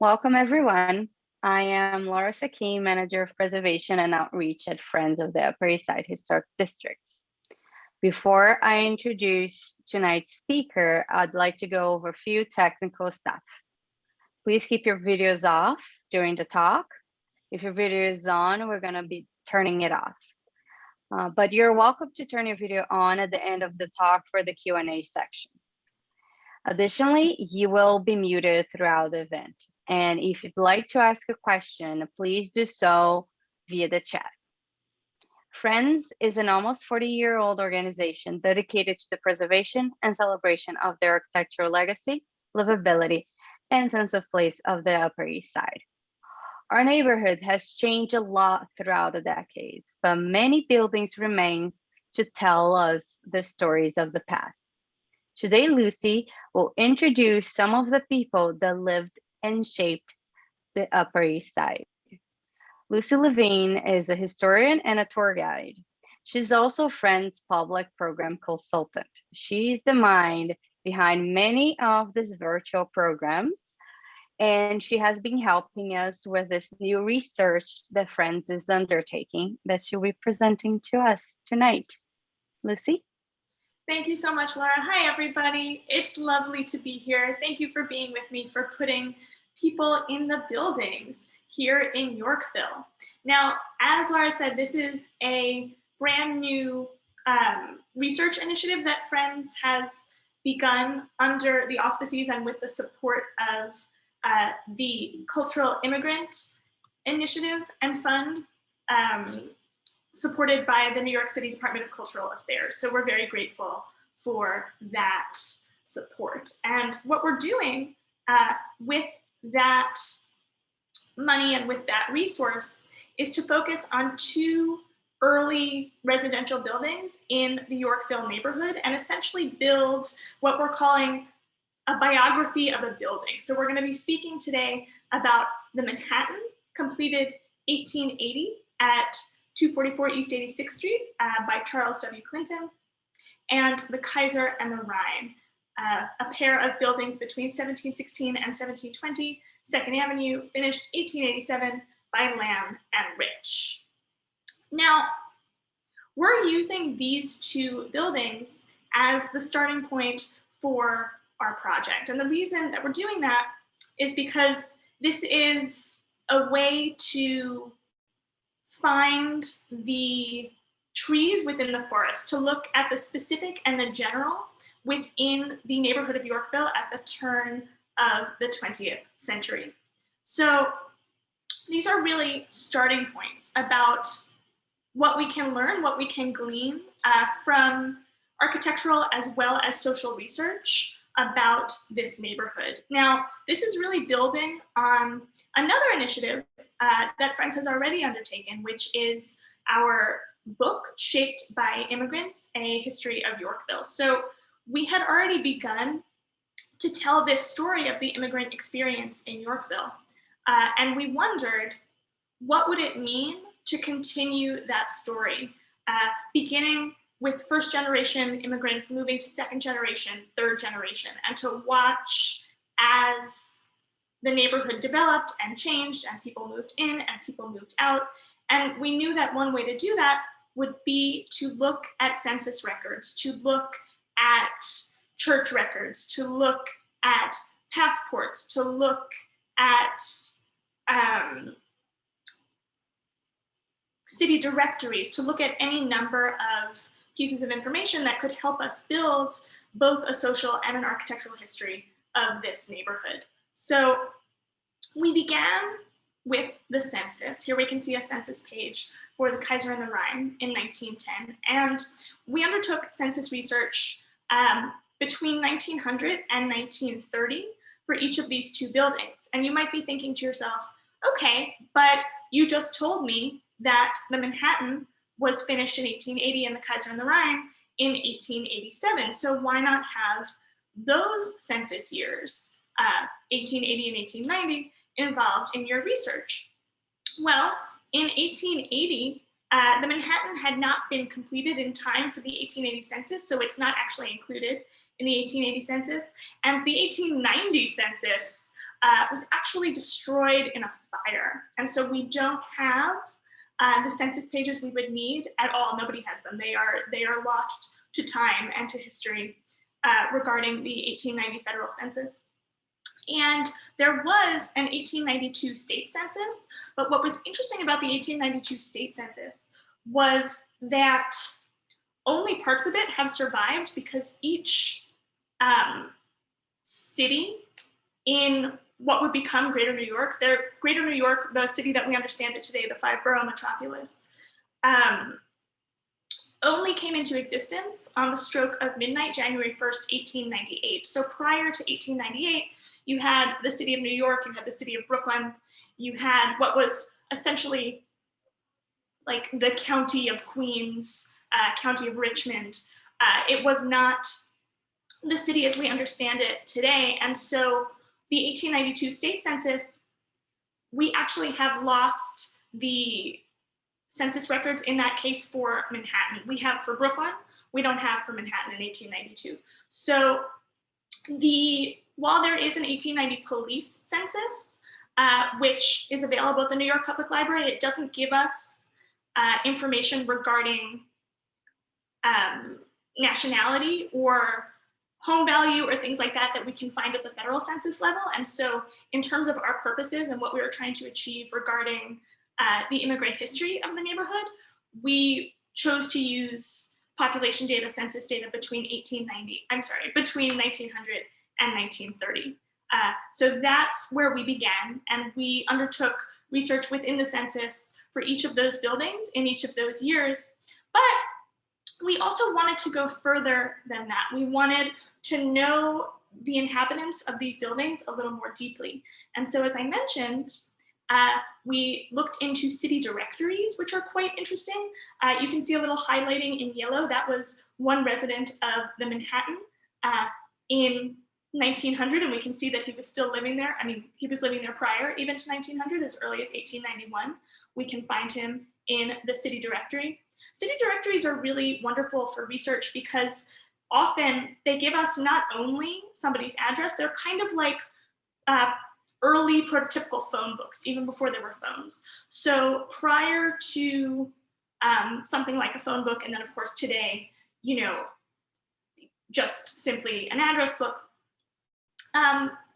Welcome, everyone. I am Laura Saki, Manager of Preservation and Outreach at Friends of the Upper East Side Historic District. Before I introduce tonight's speaker, I'd like to go over a few technical stuff. Please keep your videos off during the talk. If your video is on, we're going to be turning it off. But you're welcome to turn your video on at the end of the talk for the Q&A section. Additionally, you will be muted throughout the event. And if you'd like to ask a question, please do so via the chat. Friends is an almost 40-year-old organization dedicated to the preservation and celebration of the architectural legacy, livability, and sense of place of the Upper East Side. Our neighborhood has changed a lot throughout the decades, but many buildings remain to tell us the stories of the past. Today, Lucie will introduce some of the people that lived and shaped the Upper East Side. Lucie Levine is a historian and a tour guide. She's also Friends Public Program Consultant. She's the mind behind many of these virtual programs, and she has been helping us with this new research that Friends is undertaking that she'll be presenting to us tonight. Lucie? Thank you so much, Laura. Hi, everybody. It's lovely to be here. Thank you for being with me, for putting people in the buildings here in Yorkville. Now, as Laura said, this is a brand new research initiative that Friends has begun under the auspices and with the support of the Cultural Immigrant Initiative and Fund, supported by the New York City Department of Cultural Affairs. So we're very grateful for that support. And what we're doing with that money and with that resource is to focus on two early residential buildings in the Yorkville neighborhood and essentially build what we're calling a biography of a building. So we're going to be speaking today about the Manhattan, completed 1880 at 244 East 86th Street by Charles W. Clinton, and the Kaiser and the Rhine, a pair of buildings between 1716 and 1720, 2nd Avenue, finished 1887 by Lamb and Rich. Now, we're using these two buildings as the starting point for our project. And the reason that we're doing that is because this is a way to find the trees within the forest, to look at the specific and the general within the neighborhood of Yorkville at the turn of the 20th century. So these are really starting points about what we can learn, what we can glean from architectural as well as social research about this neighborhood. Now, this is really building on another initiative that Friends has already undertaken, which is our book, Shaped by Immigrants, A History of Yorkville. So we had already begun to tell this story of the immigrant experience in Yorkville. And we wondered, what would it mean to continue that story, beginning with first generation immigrants moving to second generation, third generation, and to watch as the neighborhood developed and changed and people moved in and people moved out. And we knew that one way to do that would be to look at census records, to look at church records, to look at passports, to look at city directories, to look at any number of pieces of information that could help us build both a social and an architectural history of this neighborhood. So we began with the census. Here we can see a census page for the Kaiser and the Rhine in 1910. And we undertook census research between 1900 and 1930 for each of these two buildings. And you might be thinking to yourself, okay, but you just told me that the Manhattan was finished in 1880 and the Kaiser and the Rhine in 1887. So why not have those census years, 1880 and 1890, involved in your research? Well, in 1880, the Manhattan had not been completed in time for the 1880 census, so it's not actually included in the 1880 census. And the 1890 census was actually destroyed in a fire. And so we don't have the census pages we would need at all. Nobody has them. They are lost to time and to history regarding the 1890 federal census. And there was an 1892 state census, but what was interesting about the 1892 state census was that only parts of it have survived because each city in what would become Greater New York, Greater New York, the city that we understand it today, the 5-borough metropolis, only came into existence on the stroke of midnight, January 1st, 1898. So prior to 1898, you had the city of New York, you had the city of Brooklyn, you had what was essentially like the county of Queens, county of Richmond. It was not the city as we understand it today. And so the 1892 state census, we actually have lost the census records in that case for Manhattan. We have for Brooklyn, we don't have for Manhattan in 1892. So while there is an 1890 police census, which is available at the New York Public Library, it doesn't give us information regarding nationality or home value or things like that that we can find at the federal census level. And so in terms of our purposes and what we were trying to achieve regarding the immigrant history of the neighborhood, we chose to use population data, census data between 1900 and 1930. So that's where we began, and we undertook research within the census for each of those buildings in each of those years. But we also wanted to go further than that. We wanted to know the inhabitants of these buildings a little more deeply. And so, as I mentioned, we looked into city directories, which are quite interesting. You can see a little highlighting in yellow. That was one resident of the Manhattan in 1900, and we can see that he was still living there. I mean, he was living there prior even to 1900, as early as 1891. We can find him in the city directory. City directories are really wonderful for research because often they give us not only somebody's address, they're kind of like early prototypical phone books, even before there were phones. So prior to something like a phone book, and then of course today, you know, just simply an address book,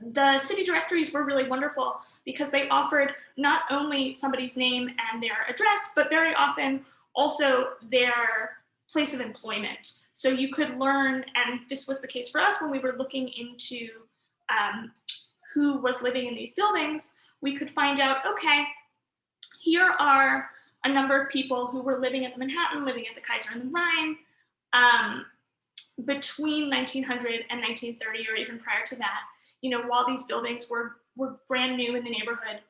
the city directories were really wonderful because they offered not only somebody's name and their address, but very often also their place of employment. So you could learn, and this was the case for us when we were looking into who was living in these buildings, we could find out, okay, here are a number of people who were living at the Manhattan, living at the Kaiser and the Rhine, between 1900 and 1930, or even prior to that, you know, while these buildings were brand new in the neighborhood.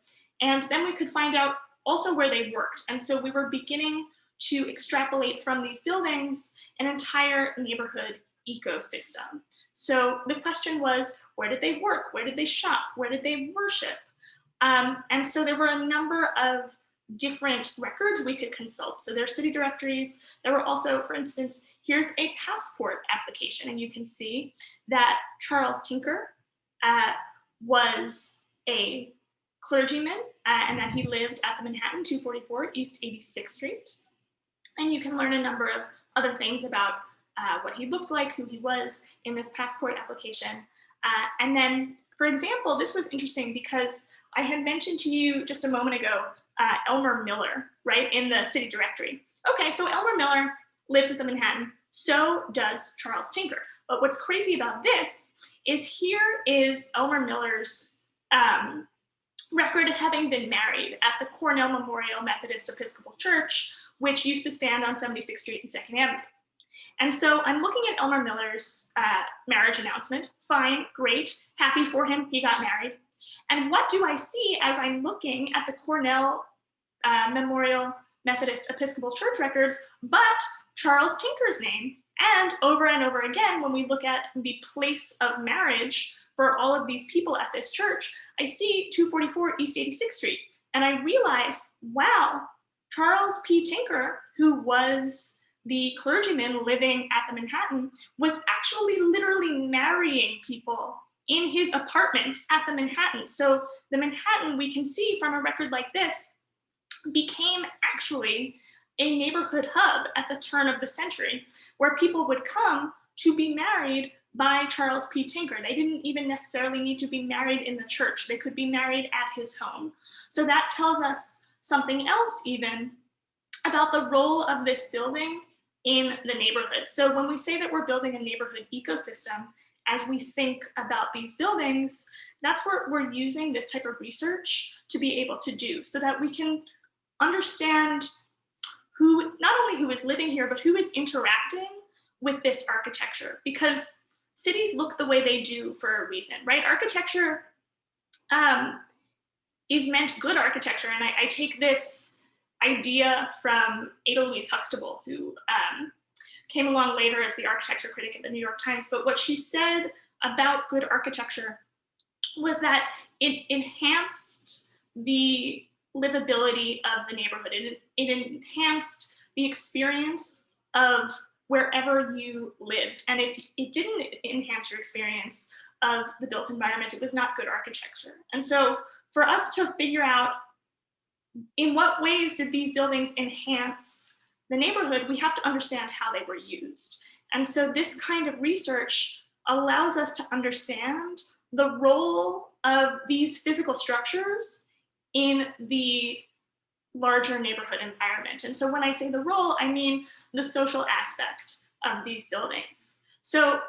And then we could find out also where they worked. And so we were beginning to extrapolate from these buildings an entire neighborhood ecosystem. So the question was, where did they work? Where did they shop? Where did they worship? And so there were a number of different records we could consult. So there are city directories. There were also, for instance, here's a passport application, and you can see that Charles Tinker was a clergyman, and that he lived at the Manhattan 244 East 86th Street. And you can learn a number of other things about what he looked like, who he was in this passport application. And then, for example, this was interesting because I had mentioned to you just a moment ago, Elmer Miller, right, in the city directory. Okay, so Elmer Miller lives at the Manhattan, so does Charles Tinker. But what's crazy about this is here is Elmer Miller's record of having been married at the Cornell Memorial Methodist Episcopal Church, which used to stand on 76th Street and 2nd Avenue. And so I'm looking at Elmer Miller's marriage announcement. Fine, great, happy for him, he got married. And what do I see as I'm looking at the Cornell Memorial Methodist Episcopal Church records, but Charles Tinker's name? And over again, when we look at the place of marriage for all of these people at this church, I see 244 East 86th Street. And I realize, wow, Charles P. Tinker, who was the clergyman living at the Manhattan, was actually literally marrying people in his apartment at the Manhattan. So the Manhattan, we can see from a record like this, became actually a neighborhood hub at the turn of the century, where people would come to be married by Charles P. Tinker. They didn't even necessarily need to be married in the church. They could be married at his home. So that tells us something else even about the role of this building in the neighborhood. So when we say that we're building a neighborhood ecosystem, as we think about these buildings, that's what we're using this type of research to be able to do, so that we can understand who, not only who is living here, but who is interacting with this architecture, because cities look the way they do for a reason, right? Architecture is meant good architecture. And I take this idea from Ada Louise Huxtable, who came along later as the architecture critic at the New York Times. But what she said about good architecture was that it enhanced the livability of the neighborhood. It enhanced the experience of wherever you lived. And if it didn't enhance your experience of the built environment, it was not good architecture. And so for us to figure out in what ways did these buildings enhance the neighborhood, we have to understand how they were used. And so this kind of research allows us to understand the role of these physical structures in the larger neighborhood environment. And so when I say the role, I mean the social aspect of these buildings. So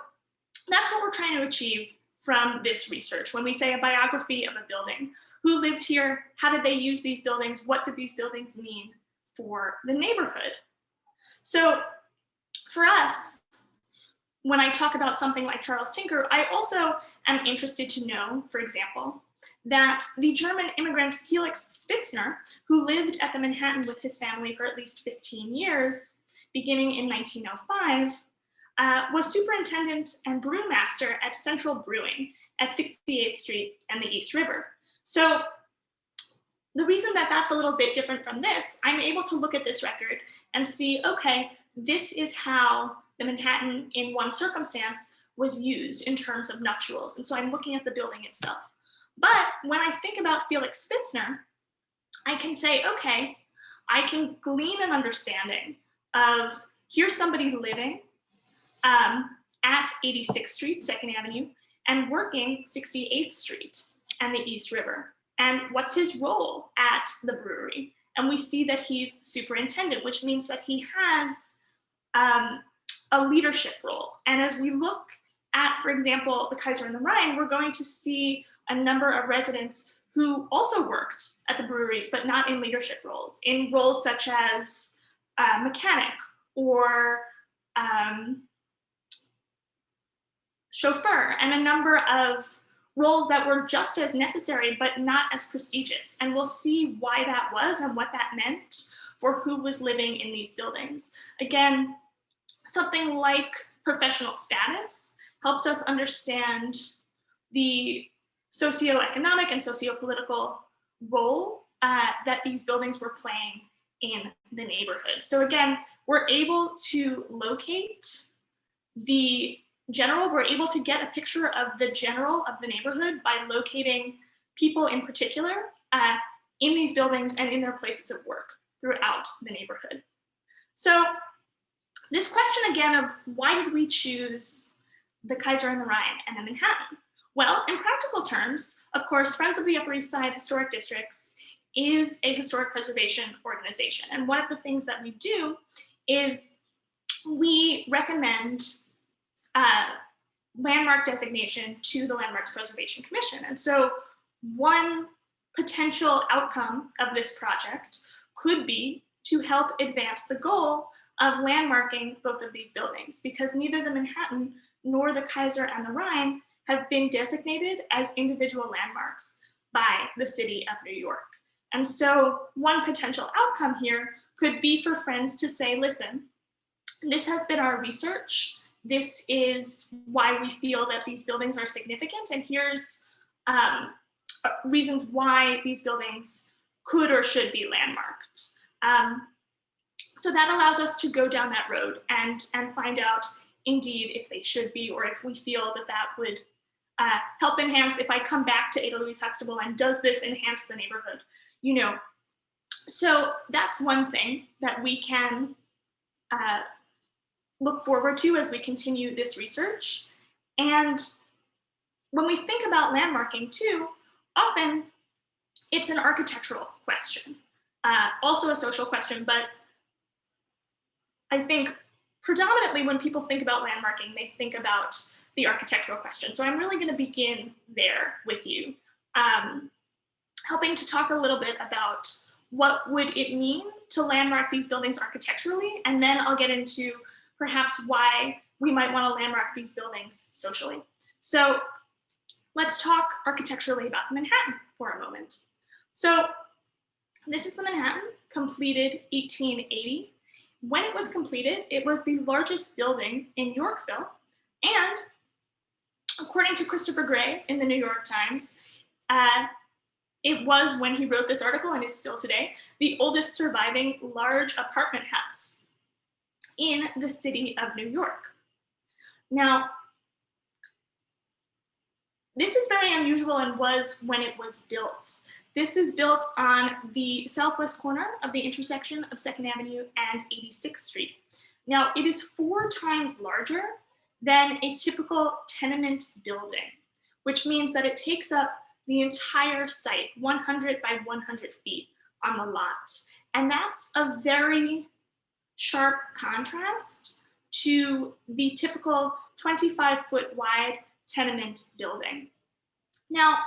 that's what we're trying to achieve from this research. When we say a biography of a building, who lived here, how did they use these buildings, what did these buildings mean for the neighborhood? So for us, when I talk about something like Charles Tinker, I also am interested to know, for example, that the German immigrant Felix Spitzner, who lived at the Manhattan with his family for at least 15 years, beginning in 1905, was superintendent and brewmaster at Central Brewing at 68th Street and the East River. So the reason that that's a little bit different from this, I'm able to look at this record and see, okay, this is how the Manhattan in one circumstance was used in terms of nuptials. And so I'm looking at the building itself. But when I think about Felix Spitzner, I can say, okay, I can glean an understanding of here's somebody living at 86th Street, 2nd Avenue, and working 68th Street and the East River. And what's his role at the brewery? And we see that he's superintendent, which means that he has a leadership role. And as we look at, for example, the Kaiser and the Rhine, we're going to see a number of residents who also worked at the breweries, but not in leadership roles, in roles such as mechanic or chauffeur, and a number of roles that were just as necessary, but not as prestigious. And we'll see why that was and what that meant for who was living in these buildings. Again, something like professional status helps us understand the socioeconomic and sociopolitical role that these buildings were playing in the neighborhood. So again, we're able to locate the general, we're able to get a picture of the general of the neighborhood by locating people in particular in these buildings and in their places of work throughout the neighborhood. So this question again of why did we choose the Kaiser and the Rhine and the Manhattan? Well, in practical terms, of course, Friends of the Upper East Side Historic Districts is a historic preservation organization. And one of the things that we do is we recommend landmark designation to the Landmarks Preservation Commission. And so one potential outcome of this project could be to help advance the goal of landmarking both of these buildings, because neither the Manhattan nor the Kaiser and the Rhine have been designated as individual landmarks by the city of New York. And so one potential outcome here could be for Friends to say, listen, this has been our research. This is why we feel that these buildings are significant. And here's reasons why these buildings could or should be landmarked. So that allows us to go down that road and find out indeed if they should be, or if we feel that that would help enhance if I come back to Ada Louise Huxtable, and does this enhance the neighborhood? You know, so that's one thing that we can look forward to as we continue this research. And when we think about landmarking too, often it's an architectural question, also a social question, but I think predominantly when people think about landmarking, they think about the architectural question. So I'm really going to begin there with you, helping to talk a little bit about what would it mean to landmark these buildings architecturally, and then I'll get into perhaps why we might want to landmark these buildings socially. So let's talk architecturally about the Manhattan for a moment. So this is the Manhattan, completed 1880. When it was completed, it was the largest building in Yorkville, and according to Christopher Gray in the New York Times, it was, when he wrote this article, and is still today, the oldest surviving large apartment house in the city of New York. Now, this is very unusual and was when it was built. This is built on the southwest corner of the intersection of 2nd Avenue and 86th Street. Now, it is 4 times larger than a typical tenement building, which means that it takes up the entire site, 100 by 100 feet on the lot. And that's a very sharp contrast to the typical 25-foot wide tenement building. Now,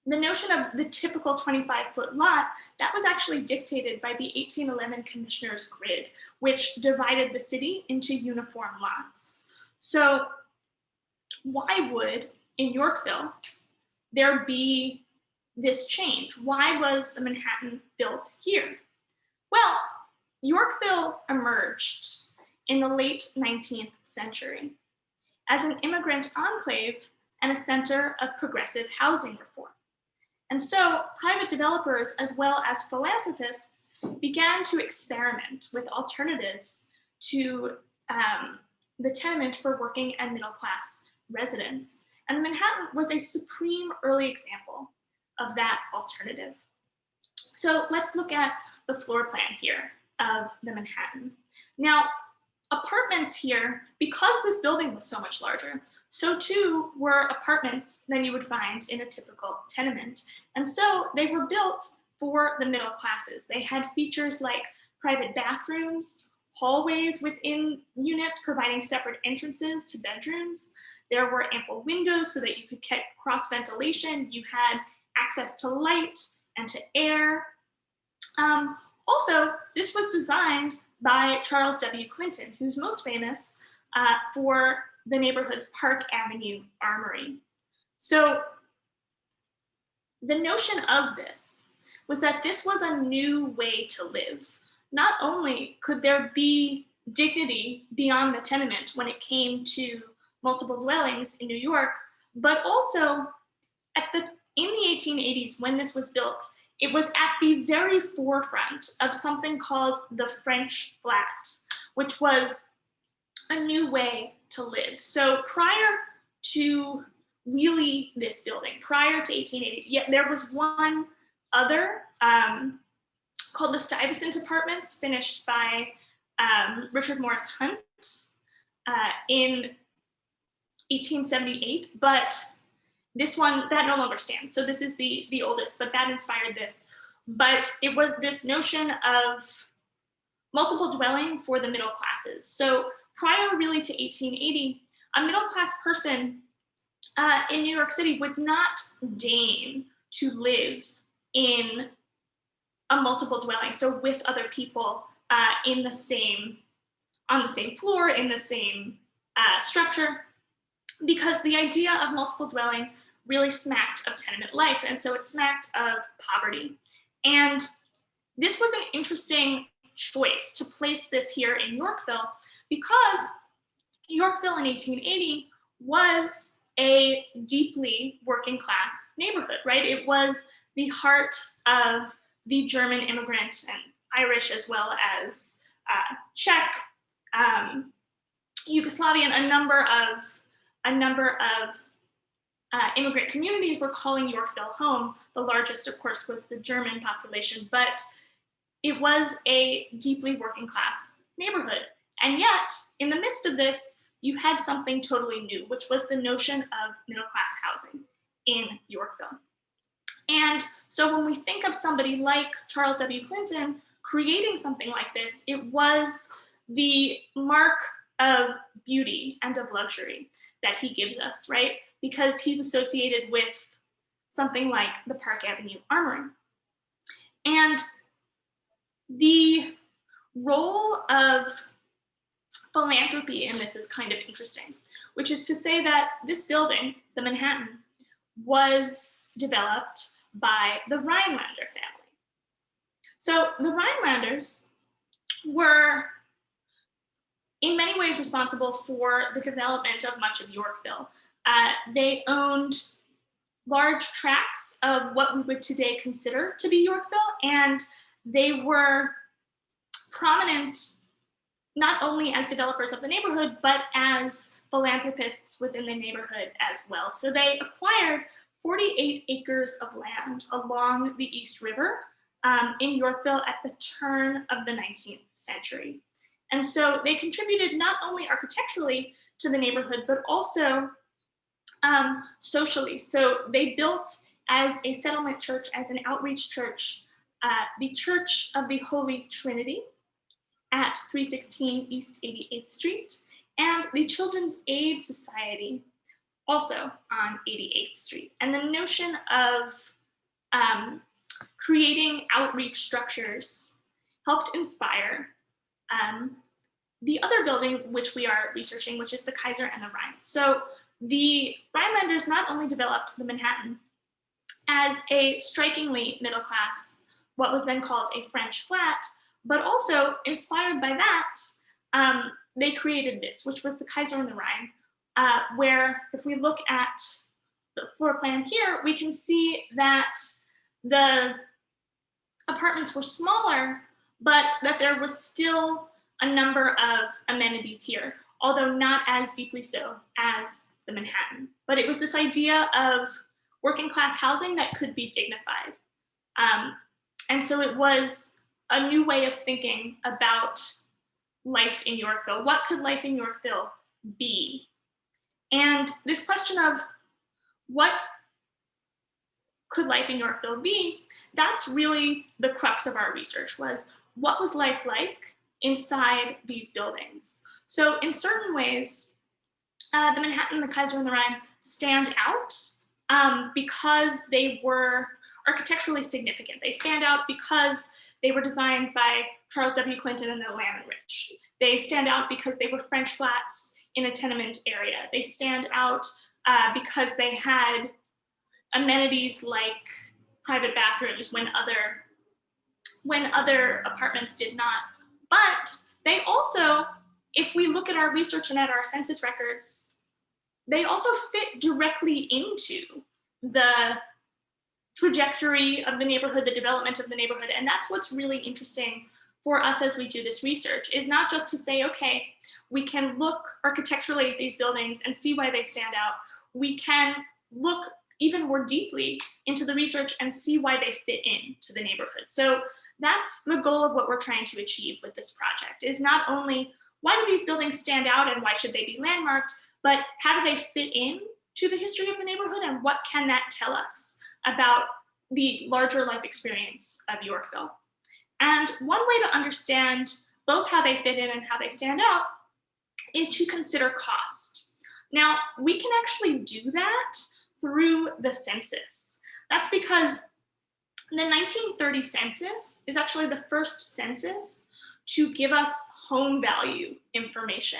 the notion of the typical 25-foot lot, that was actually dictated by the 1811 Commissioner's Grid, which divided the city into uniform lots. So why would, in Yorkville, there be this change? Why was the Manhattan built here? Well, Yorkville emerged in the late 19th century as an immigrant enclave and a center of progressive housing reform. And so private developers, as well as philanthropists, began to experiment with alternatives to the tenement for working and middle class residents. And the Manhattan was a supreme early example of that alternative. So let's look at the floor plan here of the Manhattan. Now, apartments here, because this building was so much larger, so too were apartments than you would find in a typical tenement. And so they were built for the middle classes. They had features like private bathrooms, hallways within units providing separate entrances to bedrooms. There were ample windows so that you could get cross ventilation. You had access to light and to air. Also, this was designed by Charles W. Clinton, who's most famous for the neighborhood's Park Avenue Armory. So the notion of this was that this was a new way to live. Not only could there be dignity beyond the tenement when it came to multiple dwellings in New York, but also in the 1880s, when this was built, it was at the very forefront of something called the French flat, which was a new way to live. So prior to really this building, prior to 1880, there was one other called the Stuyvesant Apartments, finished by Richard Morris Hunt in 1878, but this one, that no longer stands. So this is the oldest, but that inspired this. But it was this notion of multiple dwelling for the middle classes. So prior really to 1880, a middle class person in New York City would not deign to live in a multiple dwelling. So with other people on the same floor, in the same structure, because the idea of multiple dwelling really smacked of tenement life, and so it smacked of poverty. And this was an interesting choice to place this here in Yorkville, because Yorkville in 1880 was a deeply working class neighborhood, right? It was the heart of the German immigrant and Irish, as well as Czech, Yugoslavian, a number of immigrant communities were calling Yorkville home. The largest, of course, was the German population, but it was a deeply working class neighborhood. And yet, in the midst of this, you had something totally new, which was the notion of middle class housing in Yorkville. And so when we think of somebody like Charles W. Clinton creating something like this, it was the mark of beauty and of luxury that he gives us, right? Because he's associated with something like the Park Avenue Armory. And the role of philanthropy in this is kind of interesting, which is to say that this building, the Manhattan, was developed by the Rhinelander family. So the Rhinelanders were in many ways responsible for the development of much of Yorkville. They owned large tracts of what we would today consider to be Yorkville, and they were prominent not only as developers of the neighborhood, but as philanthropists within the neighborhood as well. So they acquired 48 acres of land along the East River in Yorkville at the turn of the 19th century. And so they contributed not only architecturally to the neighborhood, but also socially. So they built as a settlement church, as an outreach church, the Church of the Holy Trinity at 316 East 88th Street, and the Children's Aid Society, also on 88th Street. And the notion of creating outreach structures helped inspire the other building which we are researching, which is the Kaiser and the Rhine. So the Rhinelanders not only developed the Manhattan as a strikingly middle class, what was then called a French flat, but also inspired by that, they created this, which was the Kaiser and the Rhine, where if we look at the floor plan here, we can see that the apartments were smaller, but that there was still a number of amenities here, although not as deeply so as the Manhattan. But it was this idea of working class housing that could be dignified. And so it was a new way of thinking about life in Yorkville. What could life in Yorkville be? And this question of what could life in Yorkville be, that's really the crux of our research, was what was life like inside these buildings? So in certain ways, the Manhattan, the Kaiser, and the Rhine stand out because they were architecturally significant. They stand out because they were designed by Charles W. Clinton and the Lamb and Rich. They stand out because they were French flats in a tenement area. They stand out because they had amenities like private bathrooms when other apartments did not. But they also, if we look at our research and at our census records, they also fit directly into the trajectory of the neighborhood, the development of the neighborhood. And that's what's really interesting for us as we do this research, is not just to say, okay, we can look architecturally at these buildings and see why they stand out. We can look even more deeply into the research and see why they fit into the neighborhood. So that's the goal of what we're trying to achieve with this project, is not only why do these buildings stand out and why should they be landmarked, but how do they fit in to the history of the neighborhood, and what can that tell us about the larger life experience of Yorkville? And one way to understand both how they fit in and how they stand out is to consider cost. Now, we can actually do that through the census. That's because the 1930 census is actually the first census to give us home value information.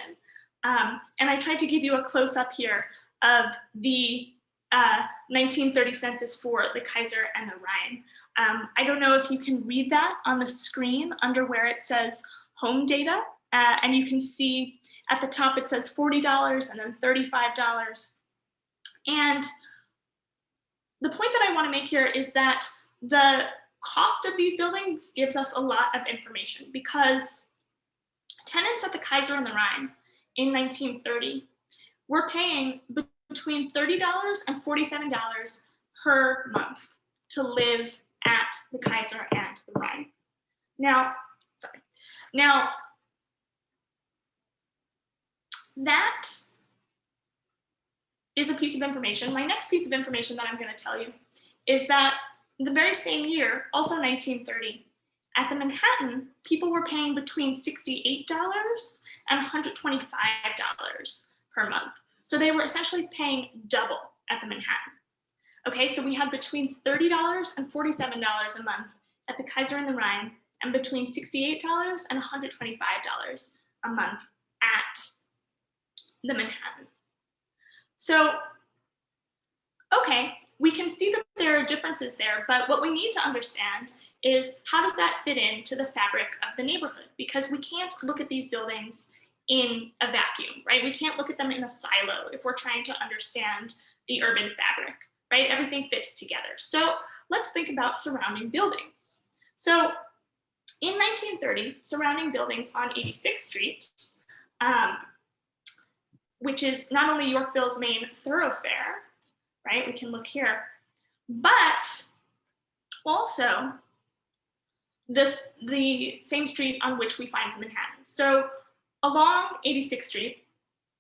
And I tried to give you a close-up here of the 1930 census for the Kaiser and the Rhine. I don't know if you can read that on the screen under where it says home data. And you can see at the top it says $40 and then $35. And the point that I want to make here is that the cost of these buildings gives us a lot of information, because tenants at the Kaiser and the Rhine in 1930 were paying between $30 and $47 per month to live at the Kaiser and the Rhine. Now, that is a piece of information. My next piece of information that I'm going to tell you is that the very same year, also 1930, at the Manhattan, people were paying between $68 and $125 per month. So they were essentially paying double at the Manhattan. Okay, so we had between $30 and $47 a month at the Kaiser and the Rhine, and between $68 and $125 a month at the Manhattan. So, okay, we can see that there are differences there, but what we need to understand is how does that fit into the fabric of the neighborhood? Because we can't look at these buildings in a vacuum, right? We can't look at them in a silo if we're trying to understand the urban fabric, right? Everything fits together. So let's think about surrounding buildings. So in 1930, surrounding buildings on 86th Street, which is not only Yorkville's main thoroughfare, right? We can look here, but also the same street on which we find the Manhattan. So along 86th Street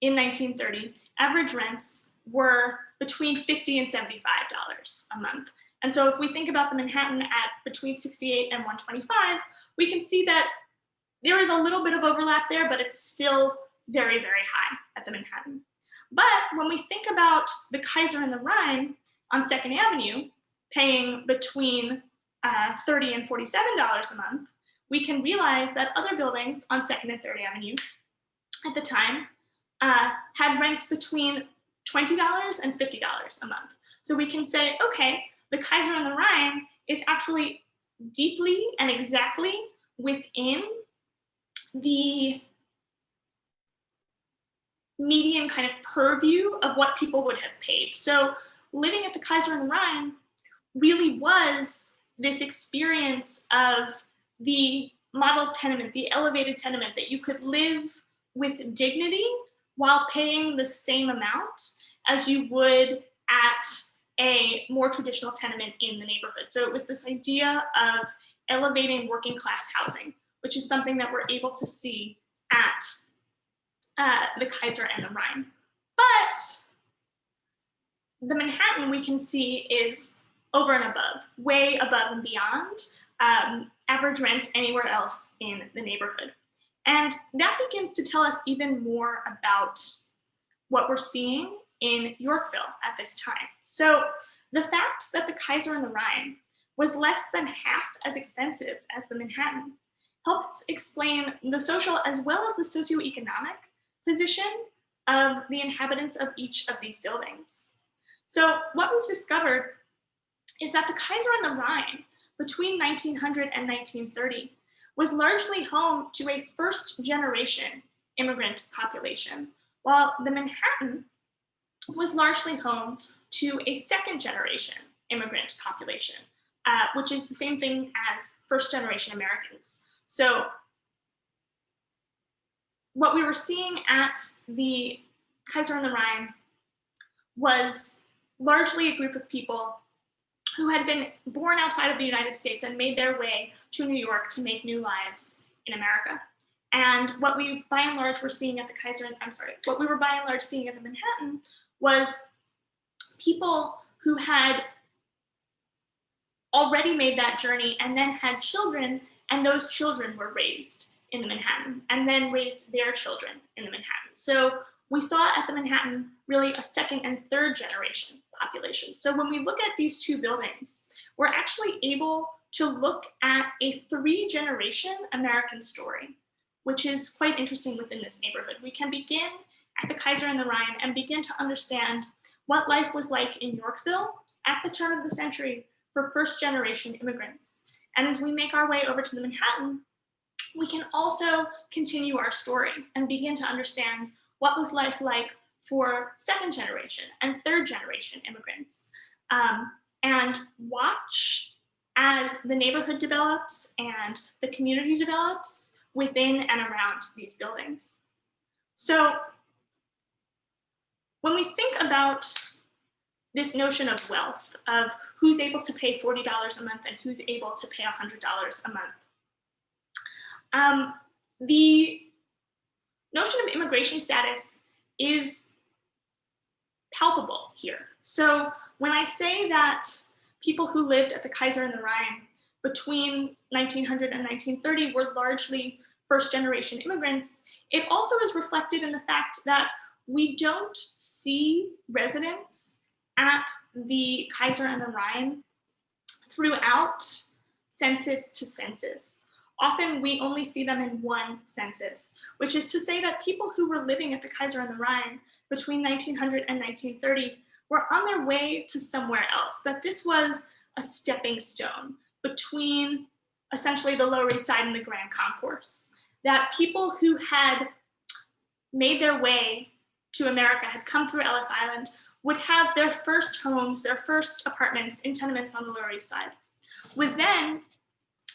in 1930, average rents were between $50 and $75 a month. And so if we think about the Manhattan at between 68 and 125, we can see that there is a little bit of overlap there, but it's still very, very high at the Manhattan. But when we think about the Kaiser and the Rhine on 2nd Avenue, paying between $30 and $47 a month, we can realize that other buildings on 2nd and 3rd Avenue at the time had rents between $20 and $50 a month. So we can say, okay, the Kaiser and the Rhine is actually deeply and exactly within the median kind of purview of what people would have paid. So living at the Kaiser and the Rhine really was this experience of the model tenement, the elevated tenement, that you could live with dignity while paying the same amount as you would at a more traditional tenement in the neighborhood. So it was this idea of elevating working class housing, which is something that we're able to see at the Kaiser and the Rhine. But the Manhattan, we can see, is over and above, way above and beyond average rents anywhere else in the neighborhood. And that begins to tell us even more about what we're seeing in Yorkville at this time. So the fact that the Kaiser and the Rhine was less than half as expensive as the Manhattan helps explain the social as well as the socioeconomic position of the inhabitants of each of these buildings. So what we've discovered is that the Kaiser and the Rhine between 1900 and 1930 was largely home to a first-generation immigrant population, while the Manhattan was largely home to a second-generation immigrant population, which is the same thing as first-generation Americans. So what we were seeing at the Kaiser and the Rhine was largely a group of people who had been born outside of the United States and made their way to New York to make new lives in America. And what we by and large were seeing at the what we were by and large seeing at the Manhattan was people who had already made that journey and then had children, and those children were raised in the Manhattan and then raised their children in the Manhattan. So we saw at the Manhattan really a second and third generation population. So when we look at these two buildings, we're actually able to look at a 3-generation American story, which is quite interesting within this neighborhood. We can begin at the Kaiser and the Rhine and begin to understand what life was like in Yorkville at the turn of the century for first-generation immigrants. And as we make our way over to the Manhattan, we can also continue our story and begin to understand what was life like for second-generation and third-generation immigrants, and watch as the neighborhood develops and the community develops within and around these buildings. So when we think about this notion of wealth, of who's able to pay $40 a month and who's able to pay $100 a month, the notion of immigration status is palpable here. So when I say that people who lived at the Kaiser and the Rhine between 1900 and 1930 were largely first-generation immigrants, it also is reflected in the fact that we don't see residents at the Kaiser and the Rhine throughout census to census. Often we only see them in one census, which is to say that people who were living at the Kaiser and the Rhine between 1900 and 1930 were on their way to somewhere else, that this was a stepping stone between essentially the Lower East Side and the Grand Concourse, that people who had made their way to America, had come through Ellis Island, would have their first homes, their first apartments in tenements on the Lower East Side, would then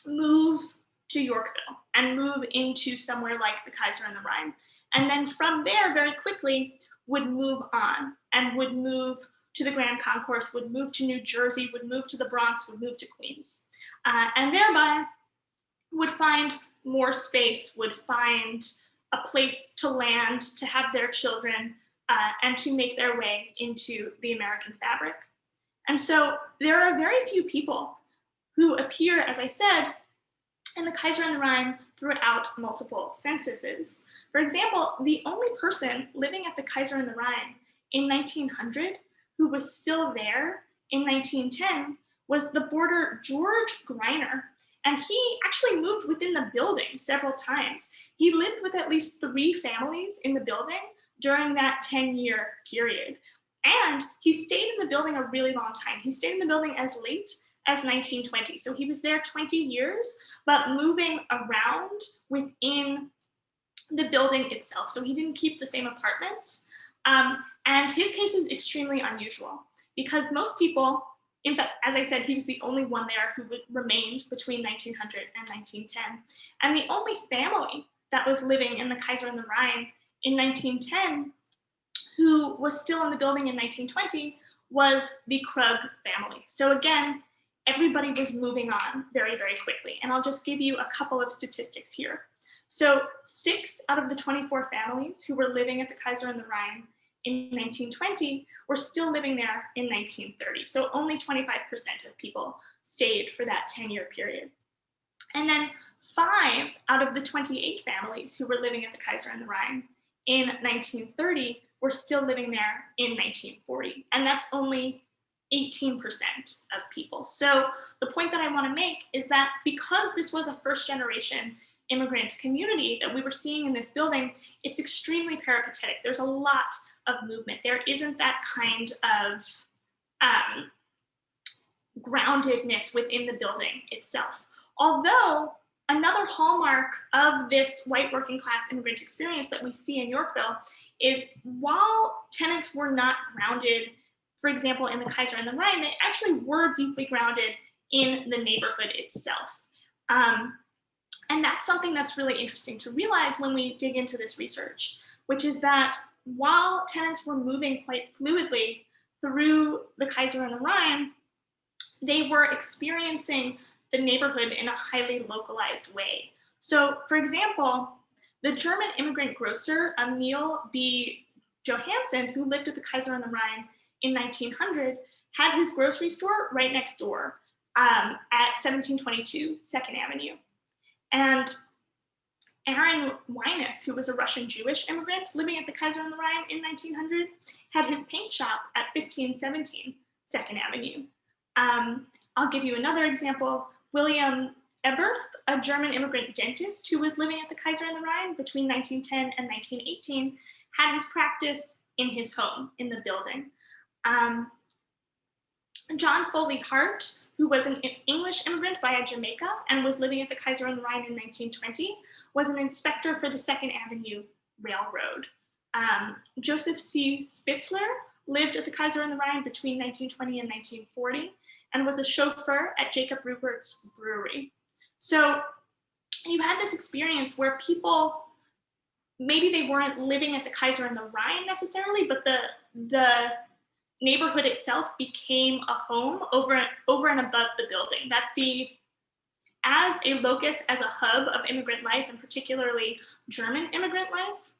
move to Yorkville and move into somewhere like the Kaiser and the Rhine. And then from there, very quickly, would move on and would move to the Grand Concourse, would move to New Jersey, would move to the Bronx, would move to Queens, and thereby would find more space, would find a place to land, to have their children, and to make their way into the American fabric. And so there are very few people who appear, as I said, in the Kaiser and the Rhine throughout multiple censuses. For example, the only person living at the Kaiser and the Rhine in 1900 who was still there in 1910 was the boarder George Greiner, and he actually moved within the building several times. He lived with at least 3 families in the building during that 10-year period. And he stayed in the building a really long time. He stayed in the building as late as 1920. So he was there 20 years, but moving around within the building itself. So he didn't keep the same apartment. And his case is extremely unusual because most people, in fact, as I said, he was the only one there who remained between 1900 and 1910. And the only family that was living in the Kaiser and the Rhine in 1910 who was still in the building in 1920 was the Krug family. So again, everybody was moving on very, very quickly. And I'll just give you a couple of statistics here. So 6 out of the 24 families who were living at the Kaiser and the Rhine in 1920 were still living there in 1930. So only 25% of people stayed for that 10-year period. And then 5 out of the 28 families who were living at the Kaiser and the Rhine in 1930 were still living there in 1940. And that's only 18% of people. So the point that I want to make is that because this was a first-generation immigrant community that we were seeing in this building, it's extremely peripatetic. There's a lot of movement. There isn't that kind of groundedness within the building itself. Although another hallmark of this white working class immigrant experience that we see in Yorkville is while tenants were not grounded, for example, in the Kaiser and the Rhine, they actually were deeply grounded in the neighborhood itself. And that's something that's really interesting to realize when we dig into this research, which is that while tenants were moving quite fluidly through the Kaiser and the Rhine, they were experiencing the neighborhood in a highly localized way. So, for example, the German immigrant grocer, Emil B. Johansen, who lived at the Kaiser and the Rhine in 1900, had his grocery store right next door at 1722 2nd Avenue. And Aaron Wyness, who was a Russian Jewish immigrant living at the Kaiser and the Rhine in 1900, had his paint shop at 1517 2nd Avenue. I'll give you another example. William Eberth, a German immigrant dentist who was living at the Kaiser and the Rhine between 1910 and 1918, had his practice in his home in the building. John Foley Hart, who was an English immigrant via Jamaica and was living at the Kaiser and the Rhine in 1920, was an inspector for the 2nd Avenue Railroad. Joseph C. Spitzner lived at the Kaiser and the Rhine between 1920 and 1940 and was a chauffeur at Jacob Rupert's brewery. So you had this experience where people, maybe they weren't living at the Kaiser and the Rhine necessarily, but the neighborhood itself became a home over and above the building, that as a locus, as a hub of immigrant life, and particularly German immigrant life,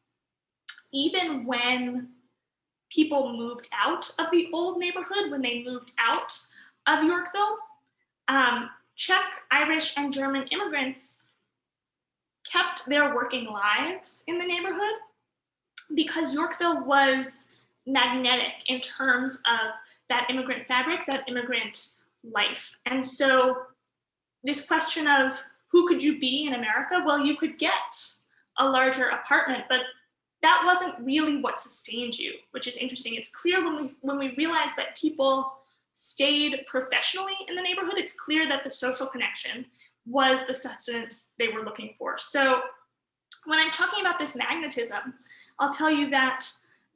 even when people moved out of the old neighborhood, when they moved out of Yorkville, Czech, Irish, and German immigrants kept their working lives in the neighborhood because Yorkville was magnetic in terms of that immigrant fabric, that immigrant life. And so this question of who could you be in America? Well, you could get a larger apartment, but that wasn't really what sustained you, which is interesting. It's clear when we realize that people stayed professionally in the neighborhood, it's clear that the social connection was the sustenance they were looking for. So when I'm talking about this magnetism, I'll tell you that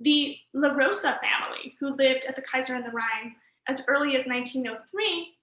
the La Rosa family, who lived at the Kaiser and the Rhine as early as 1903,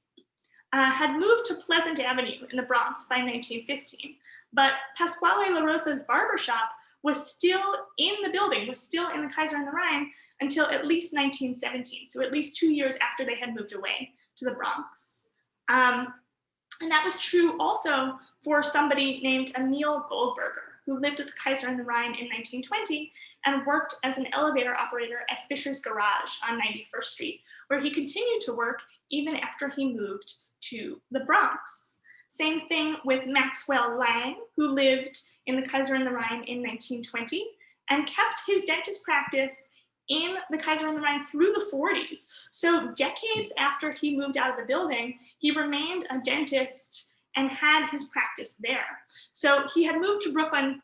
had moved to Pleasant Avenue in the Bronx by 1915. But Pasquale La Rosa's barbershop was still in the building, was still in the Kaiser and the Rhine until at least 1917, so at least 2 years after they had moved away to the Bronx. And that was true also for somebody named Emil Goldberger, who lived at the Kaiser and the Rhine in 1920 and worked as an elevator operator at Fisher's Garage on 91st Street, where he continued to work even after he moved to the Bronx. Same thing with Maxwell Lang, who lived in the Kaiser and the Rhine in 1920 and kept his dentist practice in the Kaiser and the Rhine through the 40s. So decades after he moved out of the building, he remained a dentist and had his practice there. So he had moved to Brooklyn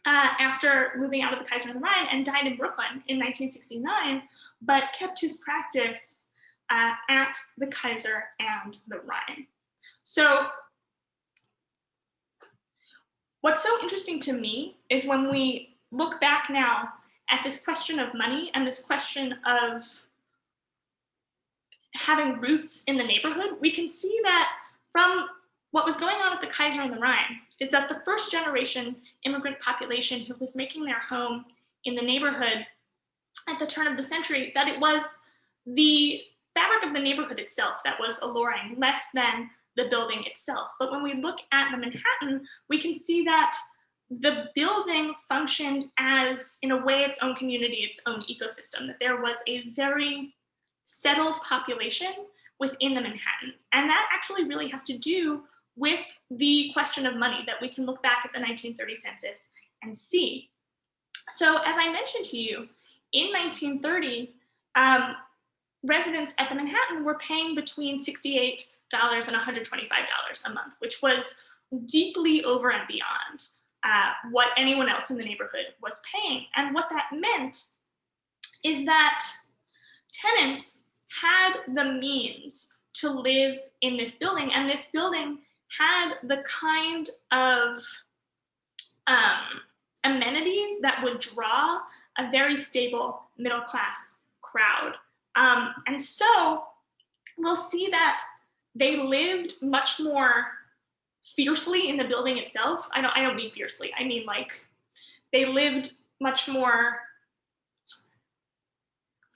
after moving out of the Kaiser and the Rhine and died in Brooklyn in 1969, but kept his practice at the Kaiser and the Rhine. So what's so interesting to me is when we look back now at this question of money and this question of having roots in the neighborhood, we can see that from what was going on at the Kaiser and the Rhine is that the first generation immigrant population who was making their home in the neighborhood at the turn of the century, that it was the fabric of the neighborhood itself that was alluring, less than the building itself. But when we look at the Manhattan, we can see that the building functioned as, in a way, its own community, its own ecosystem, that there was a very settled population within the Manhattan. And that actually really has to do with the question of money that we can look back at the 1930 census and see. So as I mentioned to you, in 1930, residents at the Manhattan were paying between $68 and $125 a month, which was deeply over and beyond what anyone else in the neighborhood was paying. And what that meant is that tenants had the means to live in this building, and this building had the kind of amenities that would draw a very stable middle-class crowd. And so we'll see that they lived much more fiercely in the building itself. I don't mean fiercely, I mean like they lived much more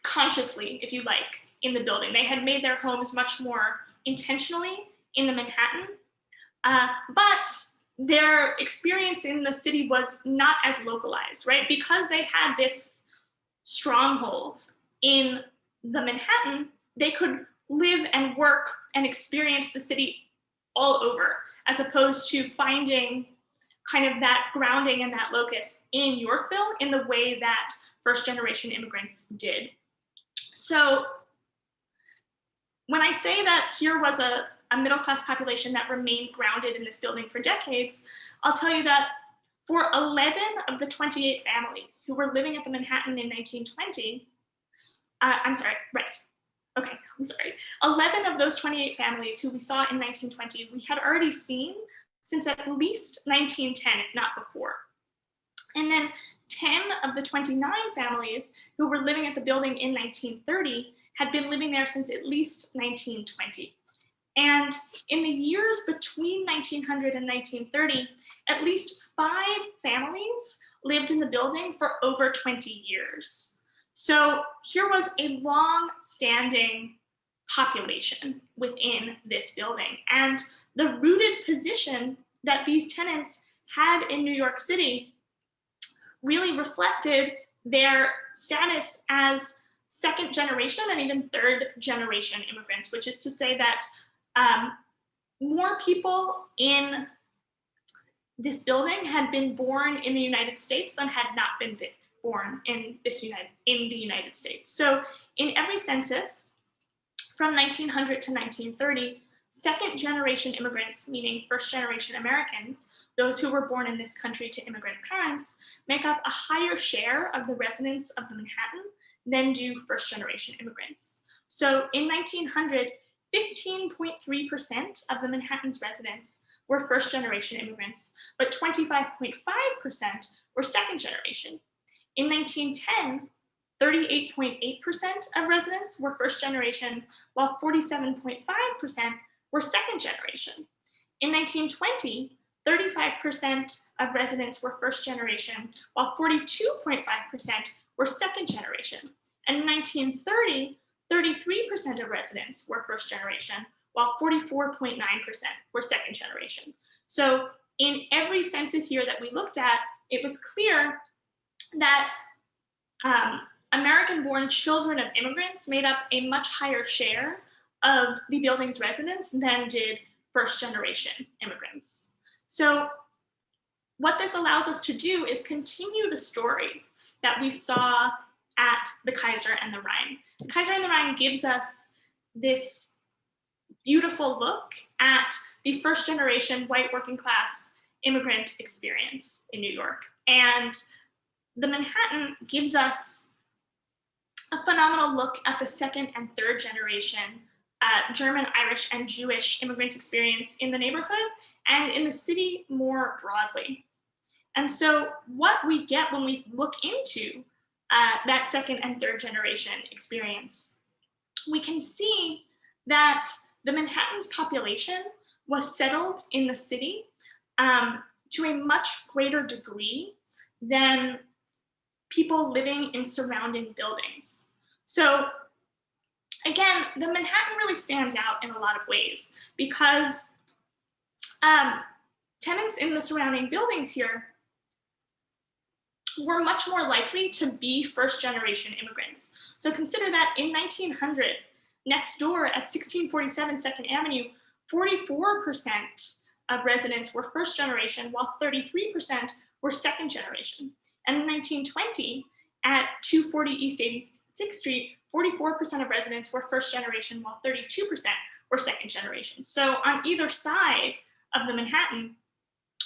consciously, if you like, in the building. They had made their homes much more intentionally in the Manhattan, but their experience in the city was not as localized, right? Because they had this stronghold in the Manhattan, they could live and work and experience the city all over, as opposed to finding kind of that grounding and that locus in Yorkville in the way that first generation immigrants did. So when I say that here was a middle-class population that remained grounded in this building for decades, I'll tell you that for 11 of the 28 families who were living at the Manhattan in 1920, 11 of those 28 families who we saw in 1920, we had already seen since at least 1910, if not before. And then 10 of the 29 families who were living at the building in 1930 had been living there since at least 1920. And in the years between 1900 and 1930, at least 5 families lived in the building for over 20 years. So here was a long-standing population within this building, and the rooted position that these tenants had in New York City really reflected their status as second generation and even third generation immigrants, which is to say that more people in this building had been born in the United States than had not been born in the United States. So in every census from 1900 to 1930, second generation immigrants, meaning first generation Americans, those who were born in this country to immigrant parents, make up a higher share of the residents of the Manhattan than do first generation immigrants. So in 1900, 15.3% of the Manhattan's residents were first generation immigrants, but 25.5% were second generation. In 1910, 38.8% of residents were first generation, while 47.5% were second generation. In 1920, 35% of residents were first generation, while 42.5% were second generation. And in 1930, 33% of residents were first generation, while 44.9% were second generation. So in every census year that we looked at, it was clear that American-born children of immigrants made up a much higher share of the building's residents than did first-generation immigrants. So what this allows us to do is continue the story that we saw at the Kaiser and the Rhine. The Kaiser and the Rhine gives us this beautiful look at the first-generation white working-class immigrant experience in New York. And the Manhattan gives us a phenomenal look at the second and third generation German, Irish, and Jewish immigrant experience in the neighborhood and in the city more broadly. And so what we get when we look into that second and third generation experience, we can see that the Manhattan's population was settled in the city to a much greater degree than people living in surrounding buildings. So again, the Manhattan really stands out in a lot of ways because tenants in the surrounding buildings here were much more likely to be first generation immigrants. So consider that in 1900, next door at 1647 Second Avenue, 44% of residents were first generation, while 33% were second generation. And in 1920, at 240 East 86th Street, 44% of residents were first generation, while 32% were second generation. So on either side of the Manhattan,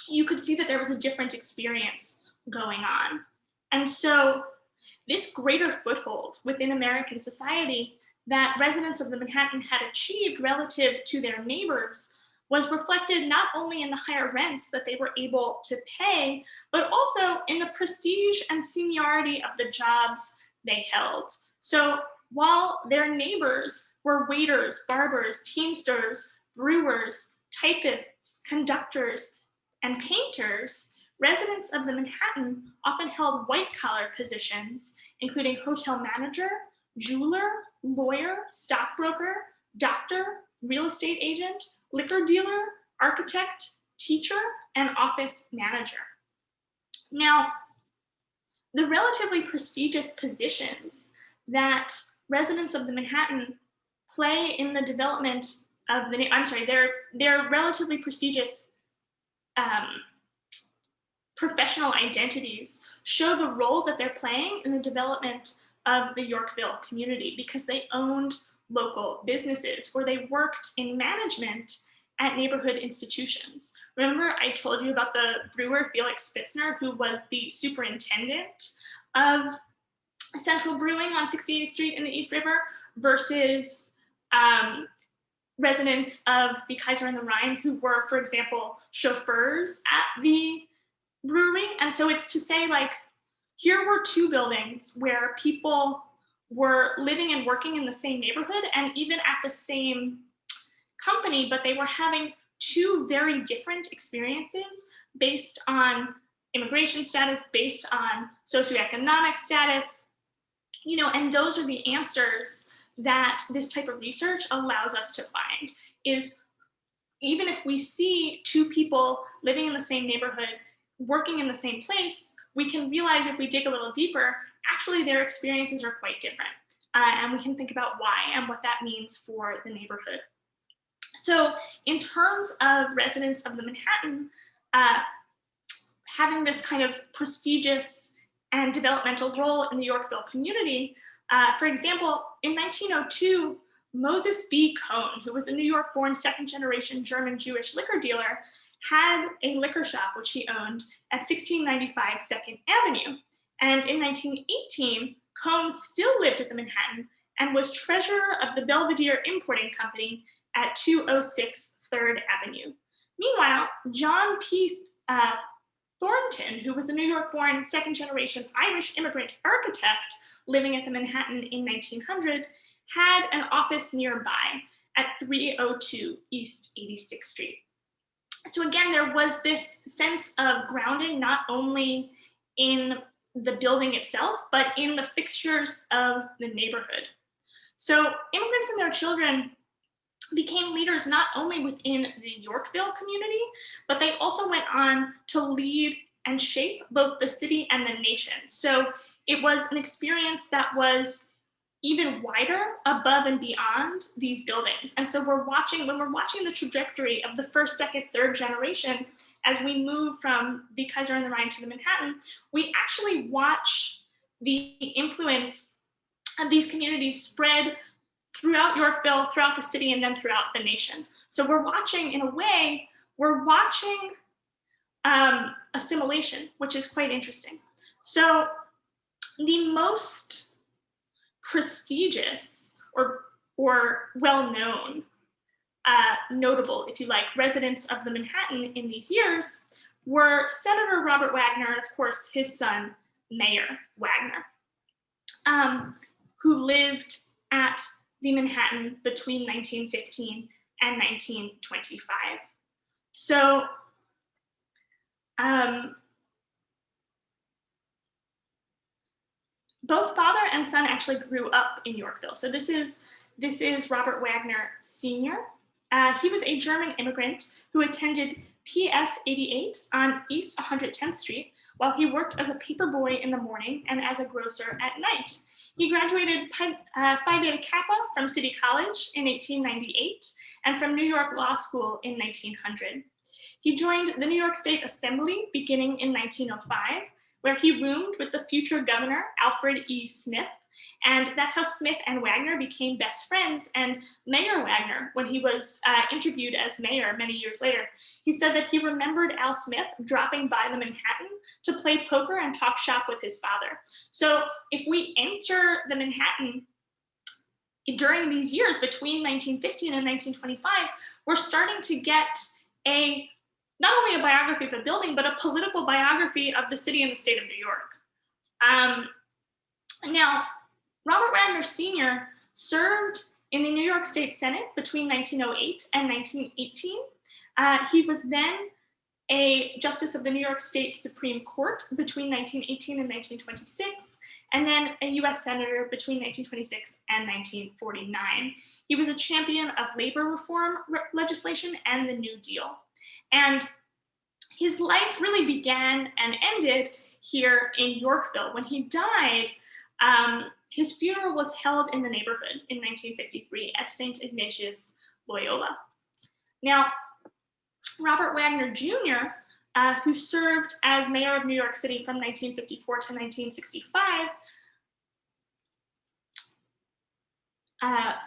you could see that there was a different experience going on. And so this greater foothold within American society that residents of the Manhattan had achieved relative to their neighbors was reflected not only in the higher rents that they were able to pay, but also in the prestige and seniority of the jobs they held. So while their neighbors were waiters, barbers, teamsters, brewers, typists, conductors, and painters, residents of the Manhattan often held white-collar positions, including hotel manager, jeweler, lawyer, stockbroker, doctor, real estate agent, liquor dealer, architect, teacher, and office manager. Now, the relatively prestigious positions that residents of the Manhattan play in the development of the, their relatively prestigious professional identities show the role that they're playing in the development of the Yorkville community because they owned local businesses or they worked in management at neighborhood institutions. Remember I told you about the brewer Felix Spitzner, who was the superintendent of Central Brewing on 68th Street in the East River versus residents of the Kaiser and the Rhine who were, for example, chauffeurs at the brewery. And so it's to say, like, here were two buildings where people were living and working in the same neighborhood and even at the same company, but they were having two very different experiences based on immigration status, based on socioeconomic status, And those are the answers that this type of research allows us to find, is even if we see two people living in the same neighborhood, working in the same place, we can realize if we dig a little deeper, actually their experiences are quite different. And we can think about why and what that means for the neighborhood. So in terms of residents of the Manhattan, having this kind of prestigious and developmental role in the Yorkville community, for example, in 1902, Moses B. Cohn, who was a New York-born second-generation German Jewish liquor dealer, had a liquor shop which he owned at 1695 Second Avenue. And in 1918, Cohn still lived at the Manhattan and was treasurer of the Belvedere Importing Company at 206 Third Avenue. Meanwhile, John P. Thornton, who was a New York-born second-generation Irish immigrant architect living at the Manhattan in 1900, had an office nearby at 302 East 86th Street. So again, there was this sense of grounding not only in the building itself, but in the fixtures of the neighborhood. So immigrants and their children became leaders not only within the Yorkville community, but they also went on to lead and shape both the city and the nation. So it was an experience that was even wider above and beyond these buildings. And so when we're watching the trajectory of the first, second, third generation, as we move from the Kaiser the Rhine to the Manhattan, we actually watch the influence of these communities spread throughout Yorkville, throughout the city, and then throughout the nation. So we're watching, in a way, assimilation, which is quite interesting. So the most prestigious or well-known, notable, if you like, residents of the Manhattan in these years were Senator Robert Wagner and, of course, his son, Mayor Wagner, who lived at the Manhattan between 1915 and 1925. So both father and son actually grew up in Yorkville. So this is Robert Wagner Sr. He was a German immigrant who attended PS 88 on East 110th Street while he worked as a paper boy in the morning and as a grocer at night. He graduated Phi Beta Kappa from City College in 1898 and from New York Law School in 1900. He joined the New York State Assembly beginning in 1905, where he roomed with the future governor, Alfred E. Smith. And that's how Smith and Wagner became best friends. And Mayor Wagner, when he was interviewed as mayor many years later, he said that he remembered Al Smith dropping by the Manhattan to play poker and talk shop with his father. So if we enter the Manhattan during these years between 1915 and 1925, we're starting to get not only a biography of a building, but a political biography of the city and the state of New York. Now, Robert Wagner Sr. served in the New York State Senate between 1908 and 1918. He was then a justice of the New York State Supreme Court between 1918 and 1926, and then a US Senator between 1926 and 1949. He was a champion of labor reform legislation and the New Deal. And his life really began and ended here in Yorkville. When he died, his funeral was held in the neighborhood in 1953 at St. Ignatius Loyola. Now, Robert Wagner Jr., who served as mayor of New York City from 1954 to 1965,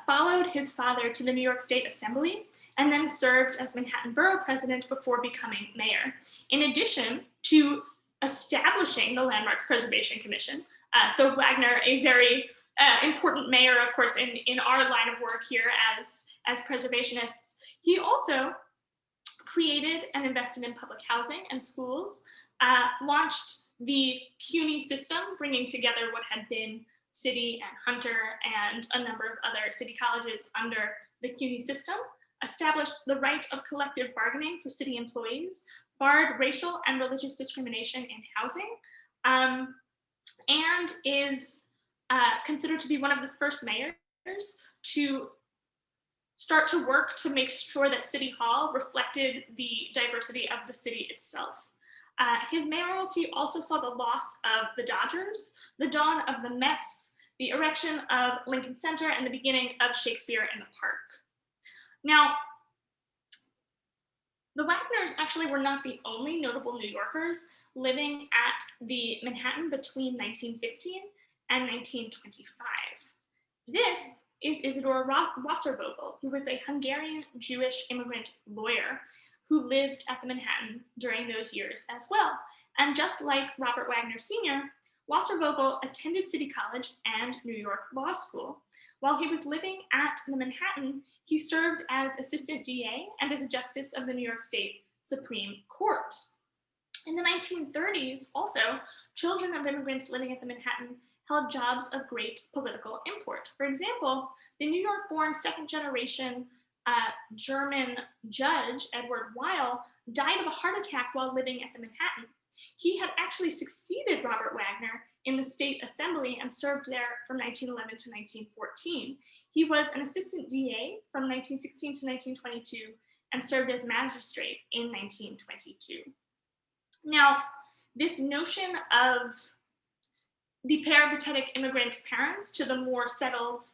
followed his father to the New York State Assembly and then served as Manhattan Borough President before becoming mayor. In addition to establishing the Landmarks Preservation Commission, so Wagner, a very important mayor, of course, in our line of work here as preservationists, he also created and invested in public housing and schools, launched the CUNY system, bringing together what had been City and Hunter and a number of other city colleges under the CUNY system, established the right of collective bargaining for city employees, barred racial and religious discrimination in housing, and is considered to be one of the first mayors to start to work to make sure that City Hall reflected the diversity of the city itself. His mayoralty also saw the loss of the Dodgers, the dawn of the Mets, the erection of Lincoln Center, and the beginning of Shakespeare in the Park. Now, the Wagners actually were not the only notable New Yorkers living at the Manhattan between 1915 and 1925. This is Isidor Wasservogel, who was a Hungarian Jewish immigrant lawyer who lived at the Manhattan during those years as well. And just like Robert Wagner Sr., Wasservogel attended City College and New York Law School. While he was living at the Manhattan, he served as assistant DA and as a justice of the New York State Supreme Court. In the 1930s, also, children of immigrants living at the Manhattan held jobs of great political import. For example, the New York-born second-generation German judge, Edward Weil, died of a heart attack while living at the Manhattan. He had actually succeeded Robert Wagner in the state assembly and served there from 1911 to 1914. He was an assistant DA from 1916 to 1922 and served as magistrate in 1922. Now, this notion of the peripatetic immigrant parents to the more settled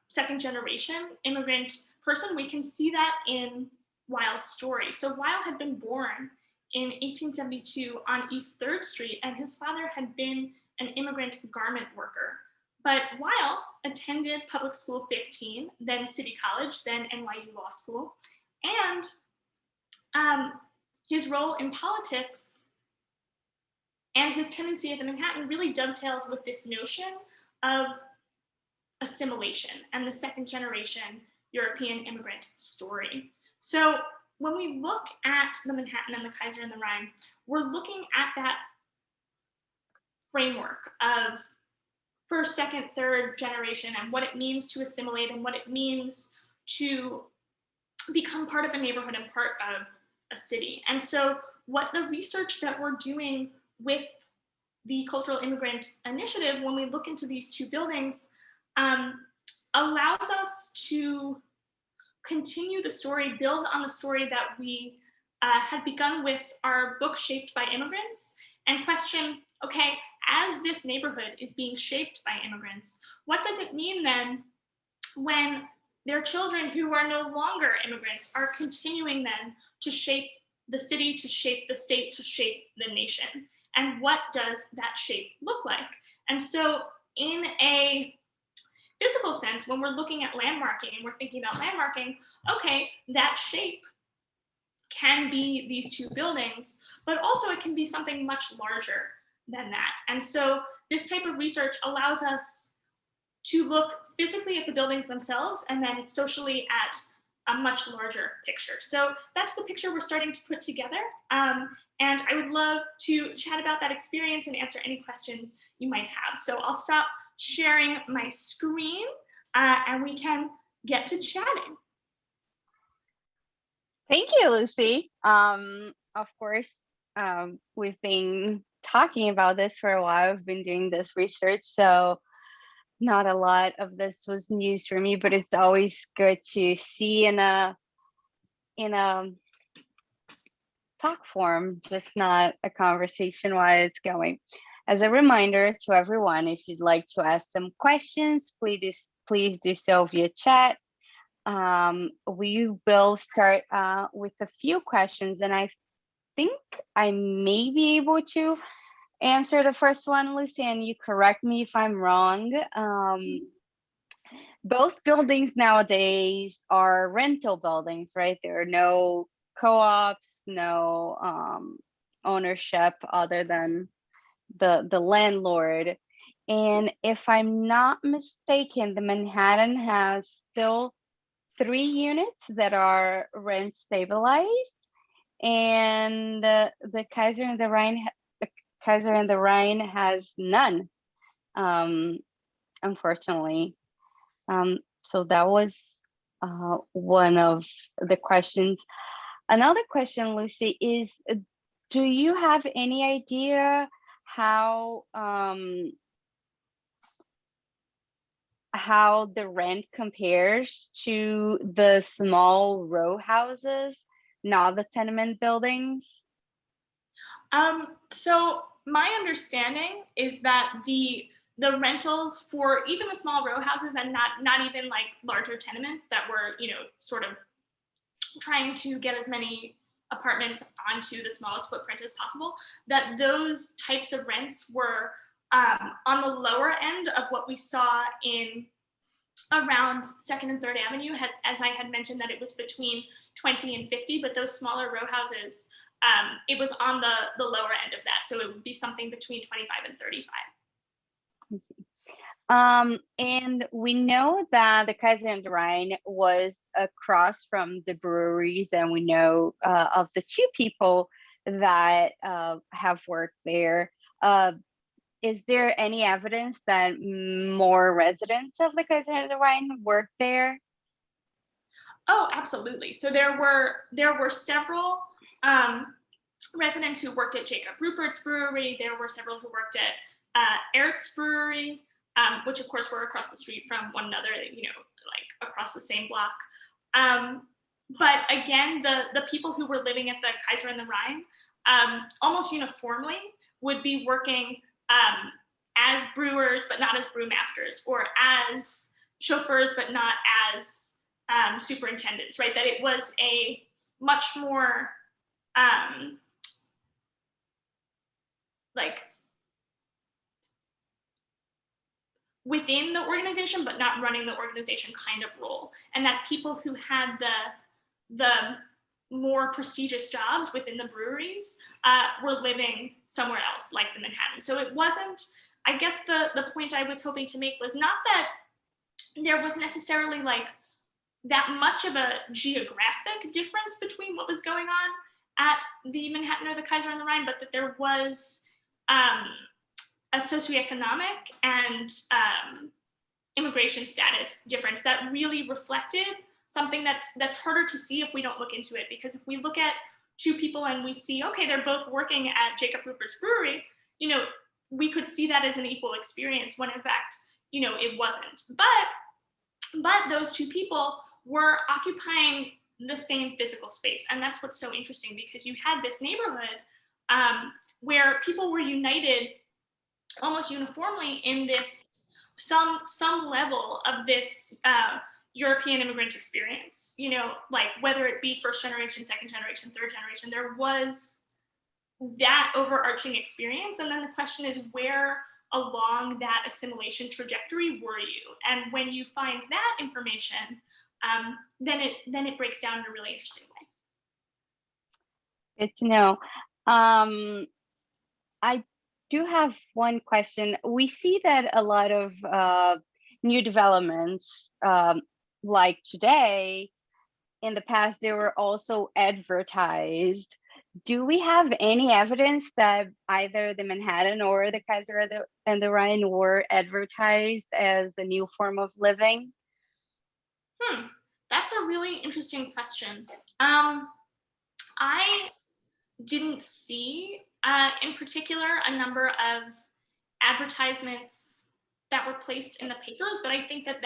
second generation immigrant person, we can see that in Weil's story. So Weil had been born in 1872 on East 3rd Street, and his father had been an immigrant garment worker. But Weil attended Public School 15, then City College, then NYU Law School, and his role in politics and his tenancy at the Manhattan really dovetails with this notion of assimilation and the second generation European immigrant story. So when we look at the Manhattan and the Kaiser and the Rhine, we're looking at that framework of first, second, third generation and what it means to assimilate and what it means to become part of a neighborhood and part of a city. And so what the research that we're doing with the Cultural Immigrant Initiative, when we look into these two buildings, allows us to continue the story, build on the story that we had begun with our book Shaped by Immigrants, and question, okay, as this neighborhood is being shaped by immigrants, what does it mean then when their children who are no longer immigrants are continuing then to shape the city, to shape the state, to shape the nation? And what does that shape look like? And so in a physical sense, when we're looking at landmarking and we're thinking about landmarking, okay, that shape can be these two buildings, but also it can be something much larger than that. And so this type of research allows us to look physically at the buildings themselves and then socially at a much larger picture. So that's the picture we're starting to put together. And I would love to chat about that experience and answer any questions you might have. So I'll stop sharing my screen and we can get to chatting. Thank you, Lucie. Of course, we've been talking about this for a while. I've been doing this research, so not a lot of this was news for me, but it's always good to see in a talk form, just not a conversation while it's going. As a reminder to everyone, if you'd like to ask some questions, please do so via chat. We will start with a few questions, and I think I may be able to answer the first one, Lucie, and you correct me if I'm wrong. Both buildings nowadays are rental buildings, right? There are no co-ops, no ownership other than the landlord. And if I'm not mistaken, the Manhattan has still 3 units that are rent stabilized, and the Kaiser and the Rhine has none, unfortunately. So that was one of the questions. Another question, Lucie, is do you have any idea how how the rent compares to the small row houses, not the tenement buildings? So my understanding is that the rentals for even the small row houses and not even like larger tenements that were, sort of trying to get as many apartments onto the smallest footprint as possible, that those types of rents were on the lower end of what we saw in around Second and Third Avenue, as I had mentioned, that it was between 20 and 50, but those smaller row houses, it was on the lower end of that. So it would be something between 25 and 35. And we know that the Kaiser the Rhine was across from the breweries, and we know of the two people that have worked there. Is there any evidence that more residents of the Kaiser the Rhine worked there? Oh, absolutely. So there were several residents who worked at Jacob Rupert's brewery. There were several who worked at Eric's brewery, which of course were across the street from one another, like across the same block. But again, the people who were living at the Kaiser and the Rhine almost uniformly would be working as brewers, but not as brewmasters, or as chauffeurs, but not as superintendents, right? That it was a much more like within the organization, but not running the organization kind of role. And that people who had the more prestigious jobs within the breweries were living somewhere else, like the Manhattan. So it wasn't, I guess the point I was hoping to make was not that there was necessarily like that much of a geographic difference between what was going on at the Manhattan or the Kaiser and the Rhine, but that there was a socioeconomic and immigration status difference that really reflected something that's harder to see if we don't look into it. Because if we look at two people and we see, okay, they're both working at Jacob Rupert's brewery, we could see that as an equal experience when in fact, it wasn't. But those two people were occupying the same physical space. And that's what's so interesting, because you had this neighborhood where people were united almost uniformly in this some level of this European immigrant experience, like whether it be first generation, second generation, third generation, there was that overarching experience. And then the question is, where along that assimilation trajectory were you? And when you find that information, then it breaks down in a really interesting way. Good to know. I do have one question. We see that a lot of new developments, like today, in the past, they were also advertised. Do we have any evidence that either the Manhattan or the Kaiser and the Rhine were advertised as a new form of living? That's a really interesting question. I didn't see in particular a number of advertisements that were placed in the papers, but I think that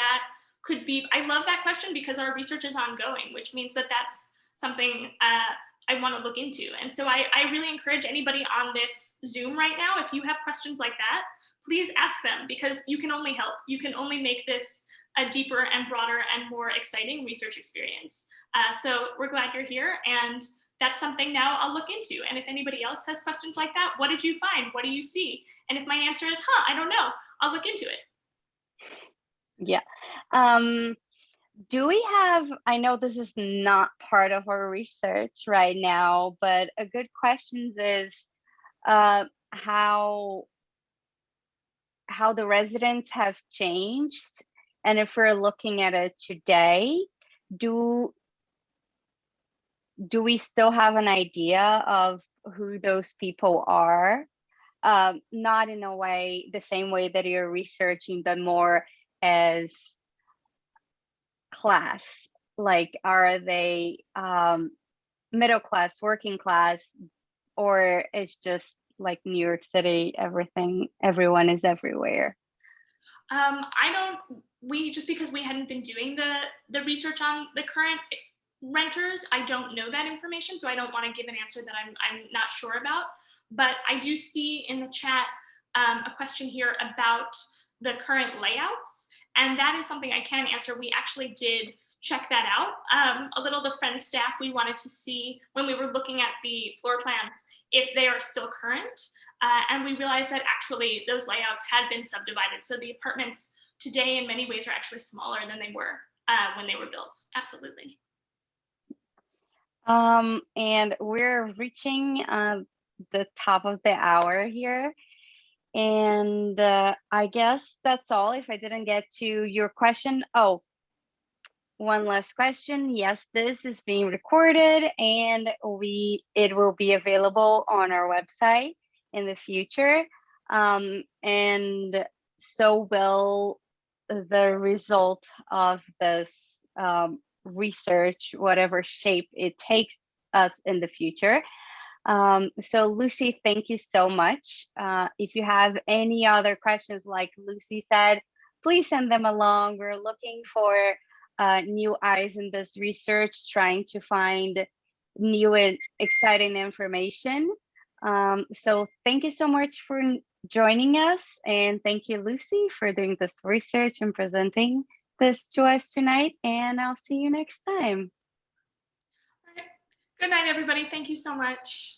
could be, I love that question because our research is ongoing, which means that that's something I want to look into. And so I really encourage anybody on this Zoom right now, if you have questions like that, please ask them, because you can only help. You can only make this a deeper and broader and more exciting research experience. So we're glad you're here, and that's something now I'll look into. And if anybody else has questions like that, what did you find? What do you see? And if my answer is, I don't know, I'll look into it. Yeah. Do we have, I know this is not part of our research right now, but a good question is how the residents have changed. And if we're looking at it today, do we still have an idea of who those people are? Not in a way, the same way that you're researching, but more as class. Like, are they middle class, working class, or it's just like New York City, everyone is everywhere? Just because we hadn't been doing the research on the current renters, I don't know that information, so I don't want to give an answer that I'm not sure about. But I do see in the chat a question here about the current layouts, and that is something I can answer. We actually did check that out. A little the Friends staff, we wanted to see when we were looking at the floor plans if they are still current, and we realized that actually those layouts had been subdivided. So the apartments today in many ways are actually smaller than they were when they were built. Absolutely. And we're reaching the top of the hour here. And I guess that's all. If I didn't get to your question. Oh, one last question. Yes, this is being recorded and it will be available on our website in the future. And so will the result of this research, whatever shape it takes us in the future. So Lucie, thank you so much. If you have any other questions, like Lucie said, please send them along. We're looking for new eyes in this research, trying to find new and exciting information. So thank you so much for joining us. And thank you, Lucie, for doing this research and presenting this to us tonight. And I'll see you next time. All right. Good night, everybody. Thank you so much.